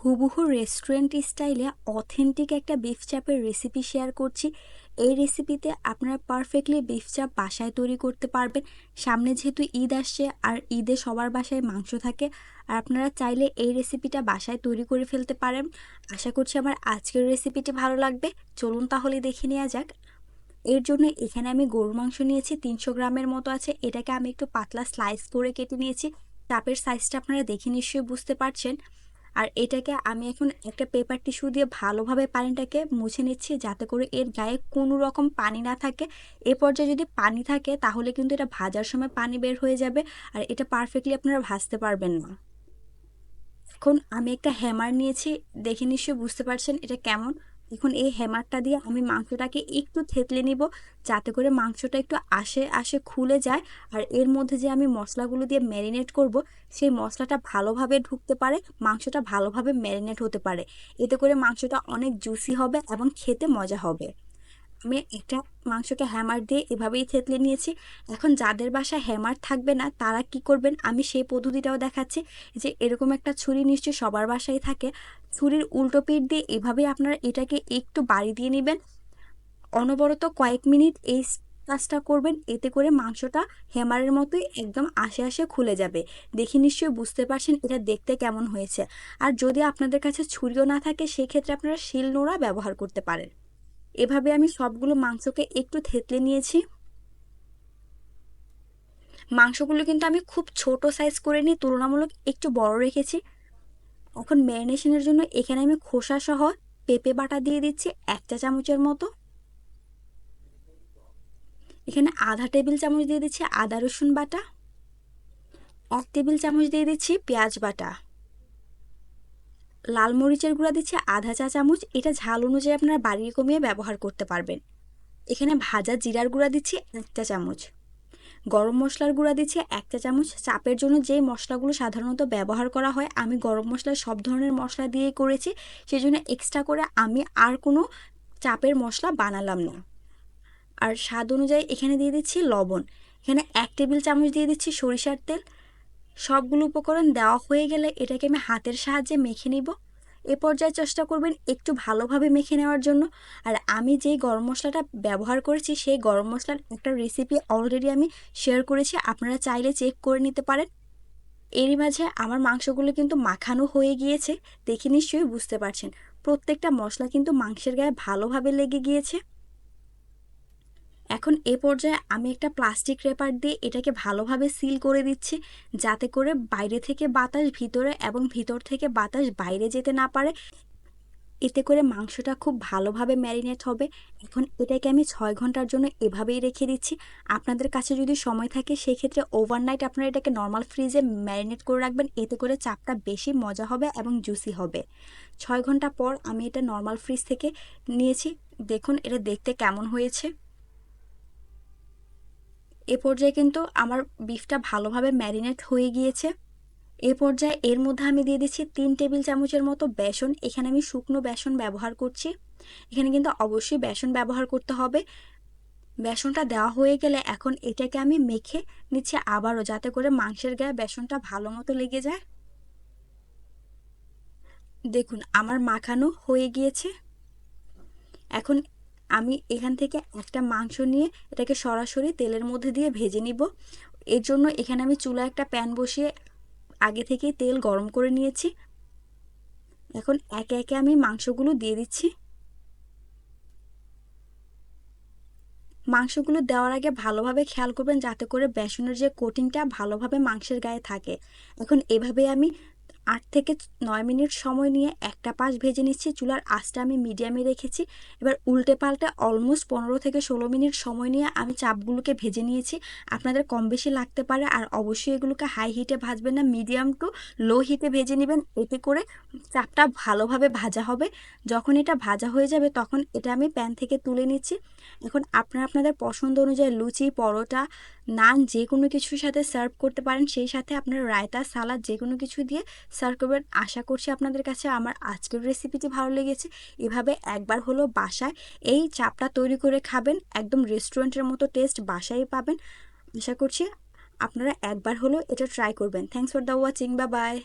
হুবহু রেস্টুরেন্ট স্টাইলে অথেন্টিক একটা বিফ চাপের রেসিপি শেয়ার করছি। এই রেসিপিতে আপনারা পারফেক্টলি বিফ চাপ বাসায় তৈরি করতে পারবেন। সামনে যেহেতু ঈদ আসছে আর ঈদে সবার বাসায় মাংস থাকে, আর আপনারা চাইলে এই রেসিপিটা বাসায় তৈরি করে ফেলতে পারেন। আশা করছি আমার আজকের রেসিপিটি ভালো লাগবে। চলুন তাহলে দেখে নেওয়া যাক। এর জন্য এখানে আমি গরুর মাংস নিয়েছি 300 গ্রামের মতো আছে। এটাকে আমি একটু পাতলা স্লাইস করে কেটে নিয়েছি। চাপের সাইজটা আপনারা দেখে নিশ্চয়ই বুঝতে পারছেন। আর এটাকে আমি এখন একটা পেপার টিস্যু দিয়ে ভালোভাবে পানিটাকে মুছে নিচ্ছি, যাতে করে এর গায়ে কোনো রকম পানি না থাকে। এ পর্যায়ে যদি পানি থাকে তাহলে কিন্তু এটা ভাজার সময় পানি বের হয়ে যাবে, আর এটা পারফেক্টলি আপনারা ভাজতে পারবেন না। এখন আমি একটা হ্যামার নিয়েছি, দেখে নিশ্চয়ই বুঝতে পারছেন এটা কেমন। এখন এই হ্যামারটা দিয়ে আমি মাংসটাকে একটু থেতলে নিব, যাতে করে মাংসটা একটু আশে আশে খুলে যায়। আর এর মধ্যে যে আমি মশলাগুলো দিয়ে ম্যারিনেট করব, সেই মশলাটা ভালোভাবে ঢুকতে পারে, মাংসটা ভালোভাবে ম্যারিনেট হতে পারে। এতে করে মাংসটা অনেক জুসি হবে এবং খেতে মজা হবে। আমি এটা মাংসকে হ্যামার দিয়ে এভাবেই থেতলে নিয়েছি। এখন যাদের বাসায় হ্যামার থাকবে না তারা কি করবেন, আমি সেই পদ্ধতিটাও দেখাচ্ছি। যে এরকম একটা ছুরি নিশ্চয়ই সবার বাসায় থাকে। ছুরির উল্টো পিঠ দিয়ে এভাবেই আপনারা এটাকে একটু বাড়ি দিয়ে নেবেন। অনবরত কয়েক মিনিট এই কাজটা করবেন, এতে করে মাংসটা হ্যামারের মতোই একদম আশে আশে খুলে যাবে। দেখে নিশ্চয়ই বুঝতে পারছেন এটা দেখতে কেমন হয়েছে। আর যদি আপনাদের কাছে ছুরিও না থাকে, সেক্ষেত্রে আপনারা শিল নোড়া ব্যবহার করতে পারেন। এভাবে আমি সবগুলো মাংসকে একটু থেতলে নিয়েছি। মাংসগুলো কিন্তু আমি খুব ছোট সাইজ করে নিই, তুলনামূলক একটু বড় রেখেছি। এখন ম্যারিনেশনের জন্য এখানে আমি খোসা সহ পেঁপে বাটা দিয়ে দিচ্ছি 1 চা চামচের মতো। এখানে আধা টেবিল চামচ দিয়ে দিচ্ছি আদা রসুন বাটা। 1 টেবিল চামচ দিয়ে দিচ্ছি পেঁয়াজ বাটা। লাল মরিচের গুঁড়া দিচ্ছি আধা 1 চা চামচ। এটা ঝাল অনুযায়ী আপনারা বাড়িয়ে কমিয়ে ব্যবহার করতে পারবেন। এখানে ভাজা জিরার গুঁড়া দিচ্ছি 1 চা চামচ। গরম মশলার গুঁড়া দিচ্ছি 1 চা চামচ। চাপের জন্য যেই মশলাগুলো সাধারণত ব্যবহার করা হয়, আমি গরম মশলা সব ধরনের মশলা দিয়েই করেছি, সেজন্য এক্সট্রা করে আমি আর কোনো চাপের মশলা বানালাম না। আর স্বাদ অনুযায়ী এখানে দিয়ে দিচ্ছি লবণ। এখানে 1 টেবিল চামচ দিয়ে দিচ্ছি সরিষার তেল। সবগুলো উপকরণ দেওয়া হয়ে গেলে এটাকে আমি হাতের সাহায্যে মেখে নিব। এ পর্যায়ে চেষ্টা করবেন একটু ভালোভাবে মেখে নেওয়ার জন্য। আর আমি যেই গরম মশলাটা ব্যবহার করেছি, সেই গরম মশলার একটা রেসিপি অলরেডি আমি শেয়ার করেছি, আপনারা চাইলে চেক করে নিতে পারেন। এরই মাঝে আমার মাংসগুলো কিন্তু মাখানো হয়ে গিয়েছে, দেখে নিশ্চয়ই বুঝতে পারছেন প্রত্যেকটা মশলা কিন্তু মাংসের গায়ে ভালোভাবে লেগে গিয়েছে। এখন এ পর্যায়ে আমি একটা প্লাস্টিক র্যাপার দিয়ে এটাকে ভালোভাবে সিল করে দিচ্ছি, যাতে করে বাইরে থেকে বাতাস ভিতরে এবং ভিতর থেকে বাতাস বাইরে যেতে না পারে। এতে করে মাংসটা খুব ভালোভাবে ম্যারিনেট হবে। এখন এটাকে আমি 6 ঘন্টার জন্য এভাবেই রেখে দিচ্ছি। আপনাদের কাছে যদি সময় থাকে, সেক্ষেত্রে ওভারনাইট আপনারা এটাকে নর্মাল ফ্রিজে ম্যারিনেট করে রাখবেন। এতে করে চাপটা বেশি মজা হবে এবং জুসি হবে। 6 ঘন্টা পর আমি এটা নর্মাল ফ্রিজ থেকে নিয়েছি। দেখুন এটা দেখতে কেমন হয়েছে। এ পর্যায়ে কিন্তু আমার বিফটা ভালোভাবে ম্যারিনেট হয়ে গিয়েছে। এ পর্যায়ে এর মধ্যে আমি দিয়ে দিচ্ছি 3 টেবিল চামচের মতো বেসন। এখানে আমি শুকনো বেসন ব্যবহার করছি। এখানে কিন্তু অবশ্যই বেসন ব্যবহার করতে হবে। বেসনটা দেওয়া হয়ে গেলে এখন এটাকে আমি মেখে নিচ্ছি আবারও, যাতে করে মাংসের গায়ে বেসনটা ভালো মতো লেগে যায়। দেখুন আমার মাখানো হয়ে গিয়েছে। এখন আমি এখান থেকে একটা মাংস নিয়ে এটাকে সরাসরি তেলের মধ্যে দিয়ে ভেজে নিব। এর জন্য এখানে আমি চুলায় একটা প্যান বসিয়ে আগে থেকেই তেল গরম করে নিয়েছি। এখন একে একে আমি মাংসগুলো দিয়ে দিচ্ছি। মাংসগুলো দেওয়ার আগে ভালোভাবে খেয়াল করবেন, যাতে করে বেসনের যে কোটিংটা ভালোভাবে মাংসের গায়ে থাকে। এখন এভাবে আমি 8 থেকে 9 মিনিট সময় নিয়ে একটা পাশ ভেজে নিচ্ছি। চুলার আঁচটা আমি মিডিয়ামে রেখেছি। এবার উল্টে পাল্টে অলমোস্ট 15 থেকে 16 মিনিট সময় নিয়ে আমি চাপগুলোকে ভেজে নিয়েছি। আপনাদের কম বেশি লাগতে পারে, আর অবশ্যই এগুলোকে হাই হিটে ভাজবেন না, মিডিয়াম টু লো হিটে ভেজে নেবেন। এতে করে চাপটা ভালোভাবে ভাজা হবে। যখন এটা ভাজা হয়ে যাবে, তখন এটা আমি প্যান থেকে তুলে নিচ্ছি। এখন আপনারা আপনাদের পছন্দ অনুযায়ী লুচি, পরোটা, নান যে কোনো কিছুর সাথে সার্ভ করতে পারেন। সেই সাথে আপনারা রায়তা, সালাদ যে কোনো কিছু দিয়ে সার্ভ করবেন। আশা করছি আপনাদের কাছে আমার আজকের রেসিপিটি ভালো লেগেছে। এভাবে একবার হলো বাসায় এই চাপটা তৈরি করে খাবেন, একদম রেস্টুরেন্টের মতো টেস্ট বাসায় পাবেন। আশা করছি আপনারা একবার হলো এটা ট্রাই করবেন। Thanks for the watching, bye bye.